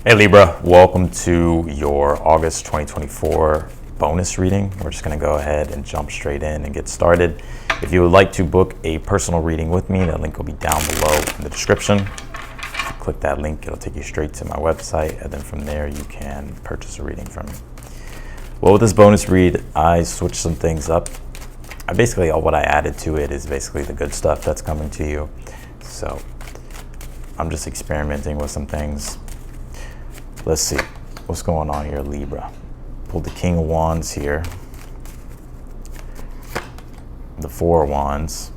Hey Libra, welcome to your August 2024 bonus reading. We're just going to go ahead and jump straight in and get started. If you would like to book a personal reading with me, that link will be down below in the description. If you click that link, it'll take you straight to my website, and then from there you can purchase a reading from me. Well, with this bonus read, I switched some things up. What I added to it is basically the good stuff that's coming to you. So I'm just experimenting with some things. Let's see what's going on here, Libra. Pulled the King of Wands here, the Four of Wands.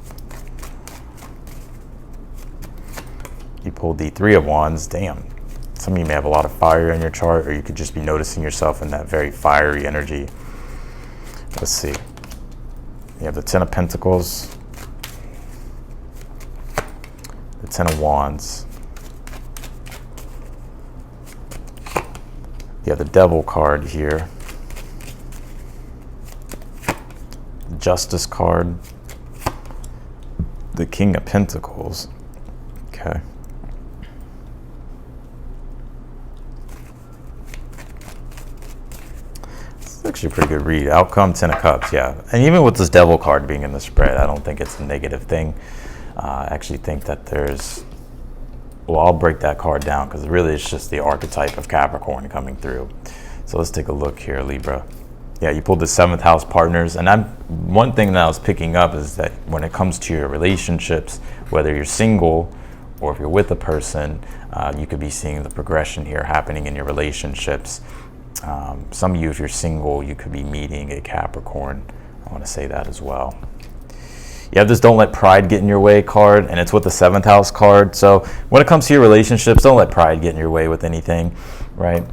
You pulled the Three of Wands. Damn, some of you may have a lot of fire in your chart, or you could just be noticing yourself in that very fiery energy. Let's see. You have the Ten of Pentacles, the Ten of Wands. You have the Devil card here, the Justice card, the King of Pentacles. Okay. It's actually a pretty good read. Outcome, Ten of Cups, yeah. And even with this Devil card being in the spread, I don't think it's a negative thing. I actually think that there's... Well, I'll break that card down because really it's just the archetype of Capricorn coming through. So let's take a look here, Libra. Yeah, you pulled the seventh house partners. And one thing that I was picking up is that when it comes to your relationships, whether you're single or if you're with a person, you could be seeing the progression here happening in your relationships. Some of you, if you're single, you could be meeting a Capricorn. I want to say that as well. You have this Don't Let Pride Get in Your Way card, and it's with the seventh house card. So when it comes to your relationships, don't let pride get in your way with anything, right?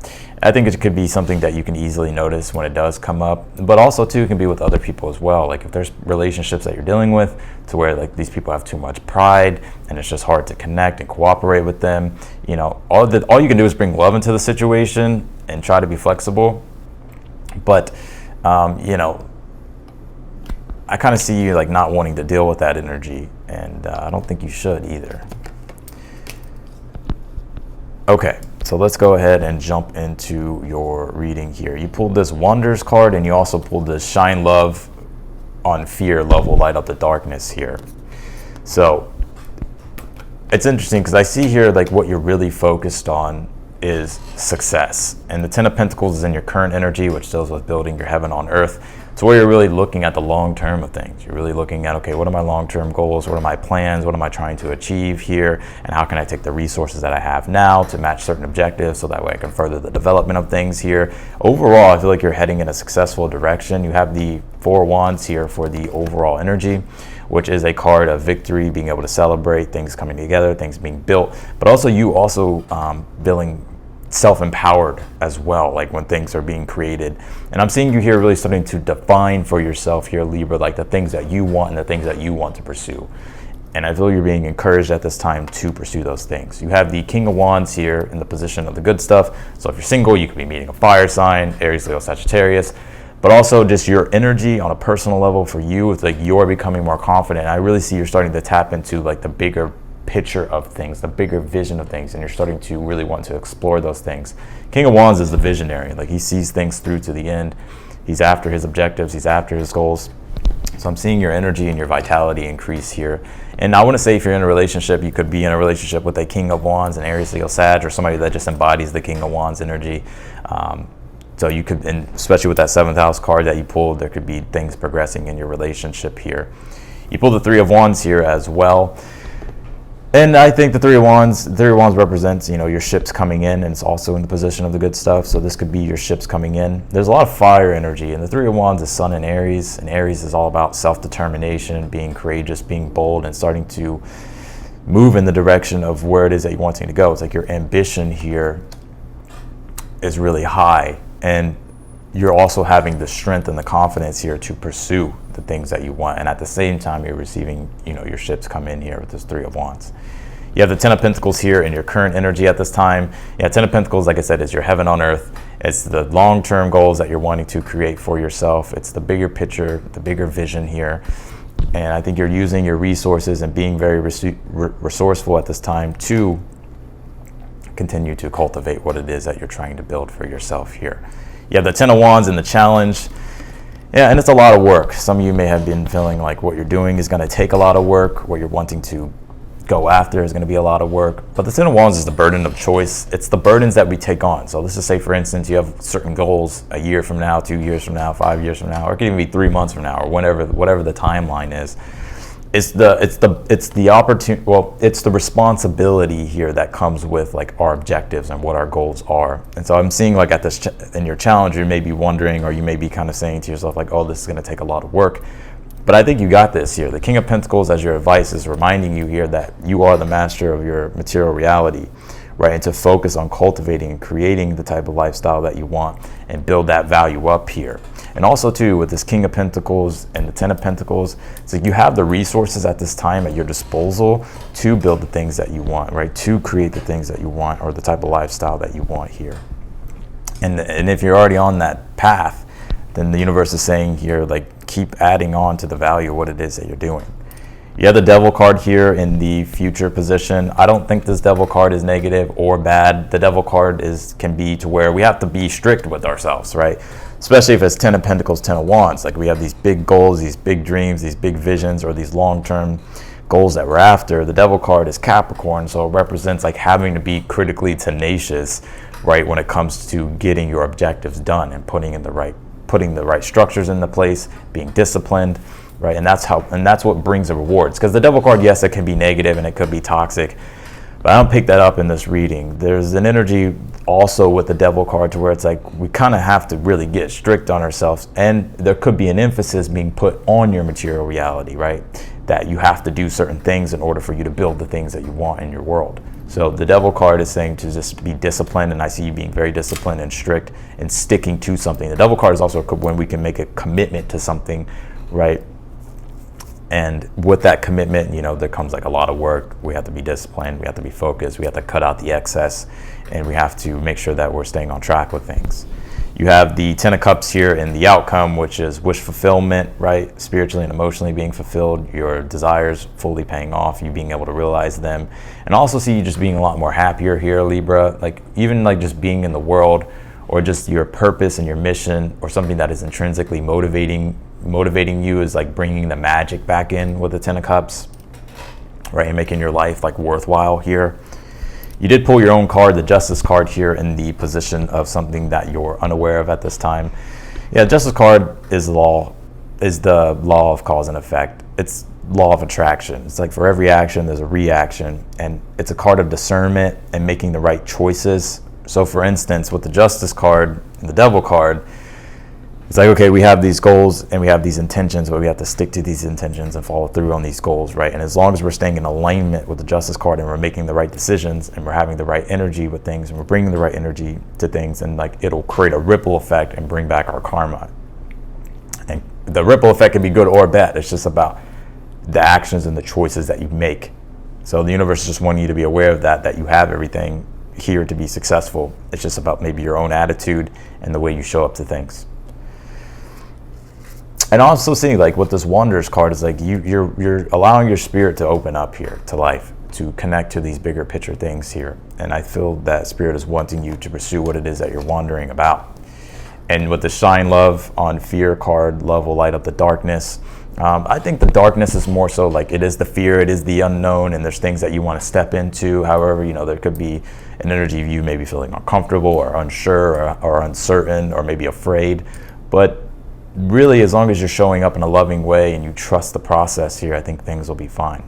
I think it could be something that you can easily notice when it does come up, but also too, it can be with other people as well. Like if there's relationships that you're dealing with to where like these people have too much pride and it's just hard to connect and cooperate with them, you know, all you can do is bring love into the situation and try to be flexible. But, you know, I kind of see you like not wanting to deal with that energy, and I don't think you should either. Okay, so let's go ahead and jump into your reading here. You pulled this Wonders card, and you also pulled this Shine Love on Fear, Love Will Light Up the Darkness here. So it's interesting because I see here like what you're really focused on is success, and the Ten of Pentacles is in your current energy, which deals with building your heaven on earth. So where you're really looking at the long term of things. You're really looking at, okay, what are my long-term goals? What are my plans? What am I trying to achieve here? And how can I take the resources that I have now to match certain objectives so that way I can further the development of things here? Overall, I feel like you're heading in a successful direction. You have the Four Wands here for the overall energy, which is a card of victory, being able to celebrate, things coming together, things being built, but also you also feeling self-empowered as well, like when things are being created. And I'm seeing you here really starting to define for yourself here, Libra, like the things that you want and the things that you want to pursue. And I feel you're being encouraged at this time to pursue those things. You have the King of Wands here in the position of the good stuff. So if you're single, you could be meeting a fire sign, Aries, Leo, Sagittarius. But also just your energy on a personal level for you, it's like you're becoming more confident. I really see you're starting to tap into like the bigger picture of things, the bigger vision of things, and you're starting to really want to explore those things. King of Wands is the visionary. Like he sees things through to the end. He's after his objectives. He's after his goals. So I'm seeing your energy and your vitality increase here. And I want to say if you're in a relationship, you could be in a relationship with a King of Wands, an Aries, Leo, Sag, or somebody that just embodies the King of Wands energy. So you could, and especially with that seventh house card that you pulled, there could be things progressing in your relationship here. You pulled the Three of Wands here as well. And I think the Three of Wands represents, you know, your ships coming in, and it's also in the position of the good stuff. So this could be your ships coming in. There's a lot of fire energy, and the Three of Wands is Sun in Aries, and Aries is all about self-determination, being courageous, being bold, and starting to move in the direction of where it is that you're wanting to go. It's like your ambition here is really high, and you're also having the strength and the confidence here to pursue the things that you want. And at the same time, you're receiving, you know, your ships come in here with this Three of Wands. You have the Ten of Pentacles here in your current energy at this time. Yeah, Ten of Pentacles, like I said, is your heaven on earth. It's the long-term goals that you're wanting to create for yourself. It's the bigger picture, the bigger vision here. And I think you're using your resources and being very resourceful at this time to continue to cultivate what it is that you're trying to build for yourself here. You have the Ten of Wands and the challenge. Yeah, and it's a lot of work. Some of you may have been feeling like what you're doing is going to take a lot of work. What you're wanting to go after is going to be a lot of work. But the Ten of Wands is the burden of choice. It's the burdens that we take on. So let's just say, for instance, you have certain goals a year from now, 2 years from now, 5 years from now, or it could even be 3 months from now, or whatever the timeline is. It's the opportunity. Well, it's the responsibility here that comes with like our objectives and what our goals are. And so I'm seeing like at this in your challenge, you may be wondering, or you may be kind of saying to yourself like, oh, this is going to take a lot of work. But I think you got this here. The King of Pentacles as your advice is reminding you here that you are the master of your material reality, right? And to focus on cultivating and creating the type of lifestyle that you want and build that value up here. And also too, with this King of Pentacles and the Ten of Pentacles, it's like you have the resources at this time at your disposal to build the things that you want, right? To create the things that you want or the type of lifestyle that you want here. And if you're already on that path, then the universe is saying here, like, keep adding on to the value of what it is that you're doing. You have the Devil card here in the future position. I don't think this Devil card is negative or bad. The Devil card can be to where we have to be strict with ourselves, right? Especially if it's Ten of Pentacles, Ten of Wands. Like we have these big goals, these big dreams, these big visions, or these long-term goals that we're after. The Devil card is Capricorn, so it represents like having to be critically tenacious, right, when it comes to getting your objectives done and putting the right structures into place, being disciplined, right? And that's what brings the rewards. Because the Devil card, yes, it can be negative and it could be toxic, but I don't pick that up in this reading. There's an energy also with the Devil card to where it's like we kind of have to really get strict on ourselves, and there could be an emphasis being put on your material reality, right? That you have to do certain things in order for you to build the things that you want in your world. So the Devil card is saying to just be disciplined, and I see you being very disciplined and strict and sticking to something. The Devil card is also when we can make a commitment to something, right? And with that commitment, you know, there comes like a lot of work. We have to be disciplined, we have to be focused, we have to cut out the excess, and we have to make sure that we're staying on track with things. You have the Ten of Cups here in the outcome, which is wish fulfillment, right? Spiritually and emotionally being fulfilled, your desires fully paying off, you being able to realize them. And also see you just being a lot more happier here, Libra. Like even like just being in the world, or just your purpose and your mission, or something that is intrinsically motivating you, is like bringing the magic back in with the Ten of Cups, right? And making your life like worthwhile here. You did pull your own card, the Justice card here in the position of something that you're unaware of at this time. Yeah, Justice card is the law of cause and effect. It's law of attraction. It's like for every action, there's a reaction, and it's a card of discernment and making the right choices. So for instance, with the Justice card and the Devil card, it's like, okay, we have these goals and we have these intentions, but we have to stick to these intentions and follow through on these goals, right? And as long as we're staying in alignment with the Justice card and we're making the right decisions and we're having the right energy with things and we're bringing the right energy to things, and like it'll create a ripple effect and bring back our karma. And the ripple effect can be good or bad. It's just about the actions and the choices that you make. So the universe is just wanting you to be aware of that you have everything here to be successful. It's just about maybe your own attitude and the way you show up to things. And also seeing like with this Wonders card is like you're allowing your spirit to open up here to life, to connect to these bigger picture things here. And I feel that spirit is wanting you to pursue what it is that you're wondering about. And with the Shine Love on Fear card, love will light up the darkness. I think the darkness is more so like it is the fear, it is the unknown, and there's things that you want to step into. However, you know, there could be an energy of you maybe feeling uncomfortable or unsure or uncertain or maybe afraid. But really, as long as you're showing up in a loving way and you trust the process here, I think things will be fine.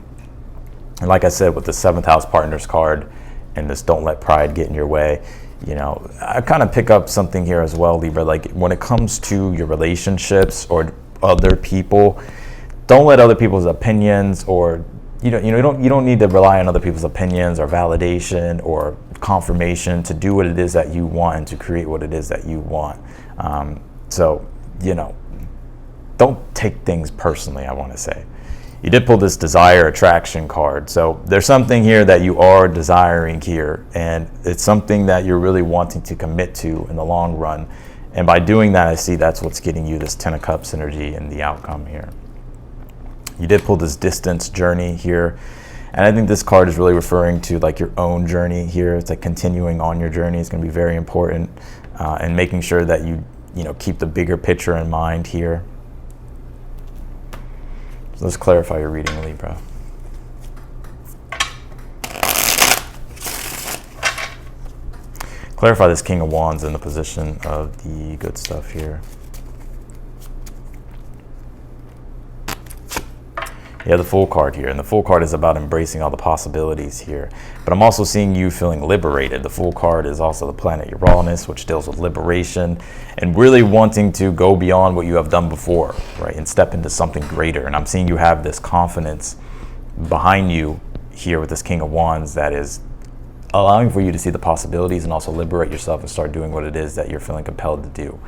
And like I said, with the 7th house partners card and this don't let pride get in your way, you know, I kind of pick up something here as well, Libra. Like when it comes to your relationships or other people, don't let other people's opinions or you don't need to rely on other people's opinions or validation or confirmation to do what it is that you want and to create what it is that you want. So, you know, don't take things personally, I want to say. You did pull this Desire Attraction card. So there's something here that you are desiring here, and it's something that you're really wanting to commit to in the long run. And by doing that, I see that's what's getting you this 10 of Cups energy in the outcome here. You did pull this Distance Journey here. And I think this card is really referring to like your own journey here. It's like continuing on your journey is going to be very important, and making sure that you keep the bigger picture in mind here. So let's clarify your reading, Libra. Clarify this King of Wands in the position of the good stuff here. You have the Fool card here, and the Fool card is about embracing all the possibilities here. But I'm also seeing you feeling liberated. The Fool card is also the planet Uranus, which deals with liberation and really wanting to go beyond what you have done before, right, and step into something greater. And I'm seeing you have this confidence behind you here with this King of Wands that is allowing for you to see the possibilities and also liberate yourself and start doing what it is that you're feeling compelled to do.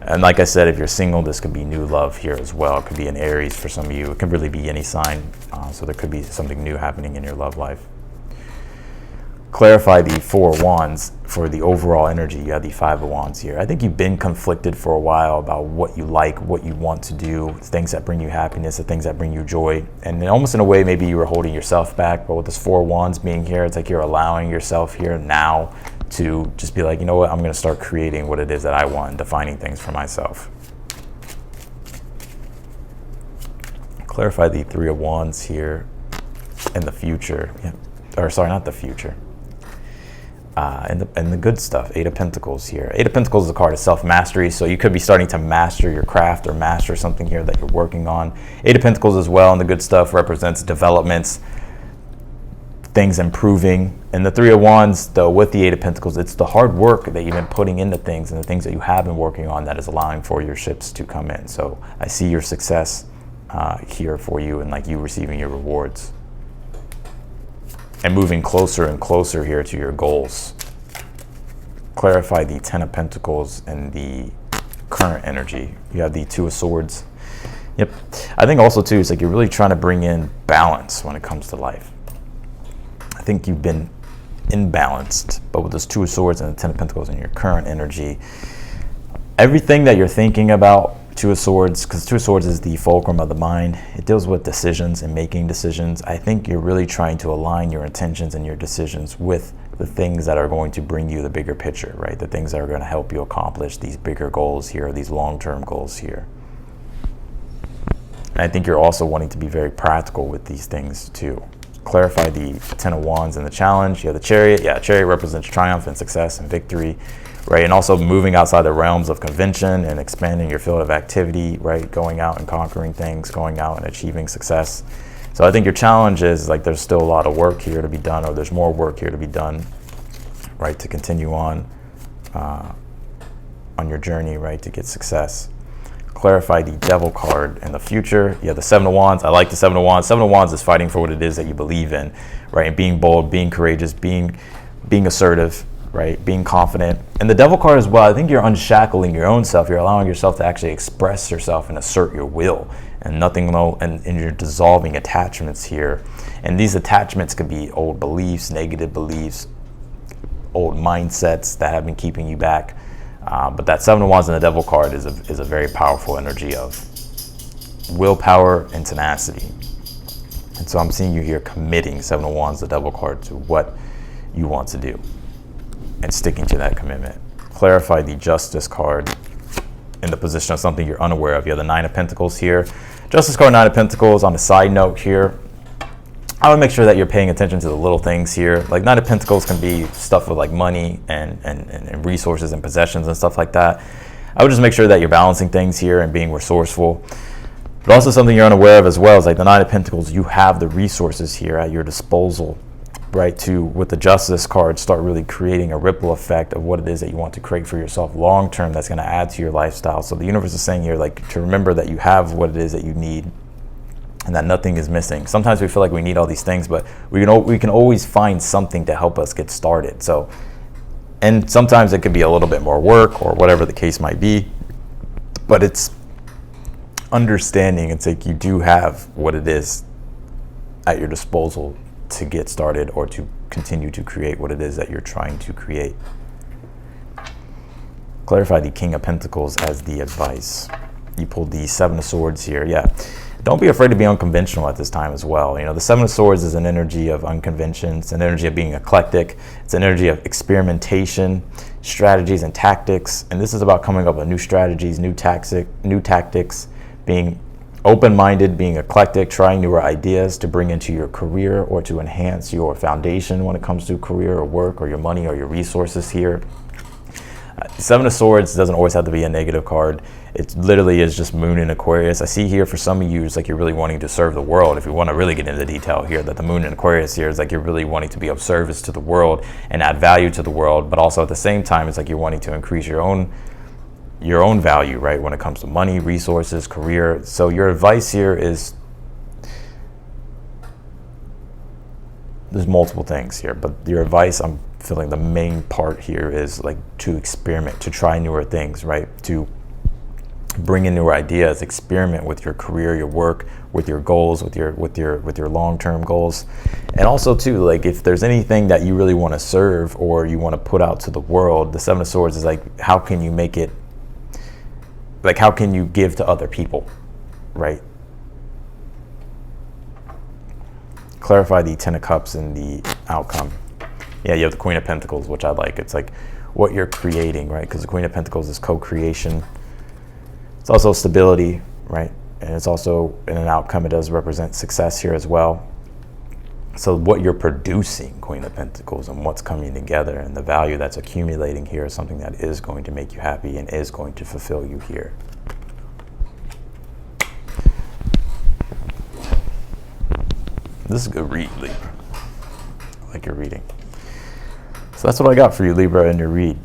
And like I said, if you're single, this could be new love here as well. It could be an Aries for some of you. It could really be any sign. So there could be something new happening in your love life. Clarify the Four of Wands for the overall energy. You have the Five of Wands here. I think you've been conflicted for a while about what you like, what you want to do, things that bring you happiness, the things that bring you joy. And almost in a way, maybe you were holding yourself back. But with this Four of Wands being here, it's like you're allowing yourself here now to just be like, you know what, I'm going to start creating what it is that I want and defining things for myself. Clarify the Three of Wands here in the future. Yeah. Or sorry, not the future. And the good stuff, Eight of Pentacles here. Eight of Pentacles is a card of self-mastery, so you could be starting to master your craft or master something here that you're working on. Eight of Pentacles as well, and the good stuff represents developments, things improving. And the Three of Wands, though, with the Eight of Pentacles, it's the hard work that you've been putting into things and the things that you have been working on that is allowing for your ships to come in. So I see your success here for you and like you receiving your rewards. And moving closer and closer here to your goals. Clarify the Ten of Pentacles and the current energy. You have the Two of Swords. Yep. I think also too, it's like you're really trying to bring in balance when it comes to life. I think you've been imbalanced, but with those Two of Swords and the Ten of Pentacles and your current energy, everything that you're thinking about, Two of Swords, because Two of Swords is the fulcrum of the mind. It deals with decisions and making decisions. I think you're really trying to align your intentions and your decisions with the things that are going to bring you the bigger picture, right? The things that are going to help you accomplish these bigger goals here, these long-term goals here. And I think you're also wanting to be very practical with these things too. Clarify the Ten of Wands and the challenge. You have the Chariot. Yeah, Chariot represents triumph and success and victory. Right, and also moving outside the realms of convention and expanding your field of activity, right? Going out and conquering things, going out and achieving success. So I think your challenge is like there's still a lot of work here to be done, or there's more work here to be done, right? To continue on your journey, right? To get success. Clarify the Devil card in the future. You have the Seven of Wands. I like the Seven of Wands. Seven of Wands is fighting for what it is that you believe in, right? And being bold, being courageous, being assertive, right? Being confident. And the Devil card as well, I think you're unshackling your own self. You're allowing yourself to actually express yourself and assert your will and and you're dissolving attachments here. And these attachments could be old beliefs, negative beliefs, old mindsets that have been keeping you back. But that Seven of Wands and the Devil card is a very powerful energy of willpower and tenacity. And so I'm seeing you here committing, Seven of Wands, the Devil card, to what you want to do and sticking to that commitment. Clarify the Justice card in the position of something you're unaware of. You have the Nine of Pentacles here. Justice card, Nine of Pentacles. On a side note here, I would make sure that you're paying attention to the little things here. Like Nine of Pentacles can be stuff with like money and resources and possessions and stuff like that. I would just make sure that you're balancing things here and being resourceful. But also something you're unaware of as well is like the Nine of Pentacles, you have the resources here at your disposal, right, to, with the Justice card, start really creating a ripple effect of what it is that you want to create for yourself long term that's going to add to your lifestyle. So the universe is saying here, like, to remember that you have what it is that you need and that nothing is missing. Sometimes we feel like we need all these things, but we can always find something to help us get started. So, and sometimes it could be a little bit more work or whatever the case might be, but it's understanding it's like you do have what it is at your disposal to get started or to continue to create what it is that you're trying to create. Clarify the King of Pentacles as the advice. You pulled the Seven of Swords here. Yeah. don't be afraid to be unconventional at this time as well. You know, the Seven of Swords is an energy of unconvention. It's an energy of being eclectic. It's an energy of experimentation, strategies and tactics. And this is about coming up with new strategies, new tactics, being open-minded, being eclectic, trying newer ideas to bring into your career or to enhance your foundation when it comes to career or work or your money or your resources here. Seven of Swords doesn't always have to be a negative card. It literally is just Moon in Aquarius. I see here for some of you, it's like you're really wanting to serve the world. If you want to really get into detail here, that the Moon in Aquarius here is like you're really wanting to be of service to the world and add value to the world, but also at the same time, it's like you're wanting to increase your own value, right? When it comes to money, resources, career. So your advice here is, there's multiple things here, but your advice, I'm feeling the main part here is like to experiment, to try newer things, right? To bring in newer ideas, experiment with your career, your work, with your goals, with your long-term goals. And also too, like if there's anything that you really want to serve or you want to put out to the world, the Seven of Swords is like, how can you make it, like how can you give to other people, right? Clarify the Ten of Cups and the outcome. Yeah, you have the Queen of Pentacles, which I like. It's like what you're creating, right? Because the Queen of Pentacles is co-creation. It's also stability, right? And it's also in an outcome, it does represent success here as well. So what you're producing, Queen of Pentacles, and what's coming together and the value that's accumulating here is something that is going to make you happy and is going to fulfill you here. This is a good read, Libra. I like your reading. So that's what I got for you, Libra, in your read.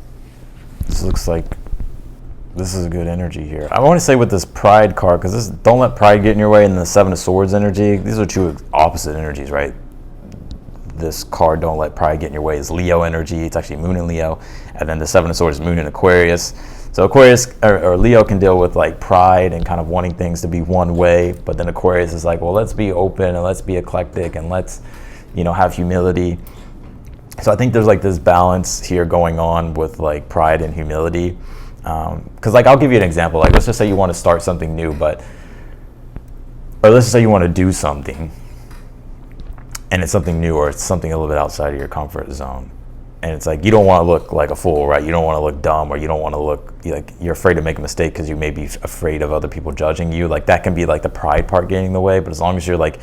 This looks like this is a good energy here. I want to say with this Pride card, because this don't let pride get in your way, and the Seven of Swords energy, these are two opposite energies, right? This card, don't let pride get in your way, is Leo energy. It's actually Moon in Leo. And then the Seven of Swords is Moon in Aquarius. So Aquarius or Leo can deal with like pride and kind of wanting things to be one way, but then Aquarius is like, well, let's be open and let's be eclectic and let's, you know, have humility. So I think there's like this balance here going on with like pride and humility. Because like I'll give you an example. Like let's just say you want to start something new, or let's just say you want to do something, and it's something new or it's something a little bit outside of your comfort zone. And it's like you don't want to look like a fool, right? You don't want to look dumb, or you don't want to look like you're afraid to make a mistake because you may be afraid of other people judging you. Like that can be like the pride part getting in the way. But as long as you're like,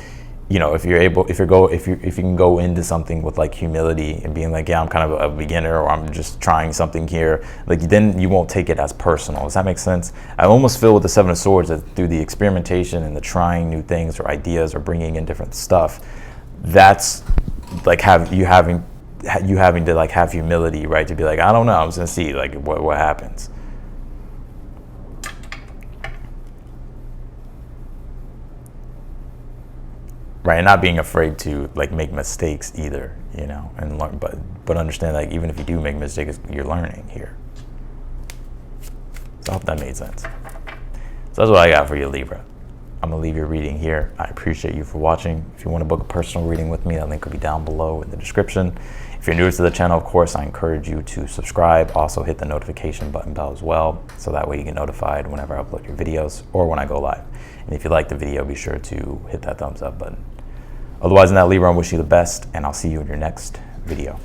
you know, if you can go into something with like humility and being like, yeah, I'm kind of a beginner, or I'm just trying something here, like then you won't take it as personal. Does that make sense? I almost feel with the Seven of Swords that through the experimentation and the trying new things or ideas or bringing in different stuff, that's like you having to like have humility, right? To be like, I don't know, I'm just gonna see like what happens. Right, and not being afraid to like make mistakes either, you know, and learn, but understand like even if you do make mistakes, you're learning here. So I hope that made sense. So that's what I got for you, Libra. I'm gonna leave your reading here. I appreciate you for watching. If you want to book a personal reading with me, that link will be down below in the description. If you're new to the channel, of course, I encourage you to subscribe. Also hit the notification bell as well, so that way you get notified whenever I upload your videos or when I go live. And if you like the video, be sure to hit that thumbs up button. Otherwise than that, Libra, I wish you the best, and I'll see you in your next video.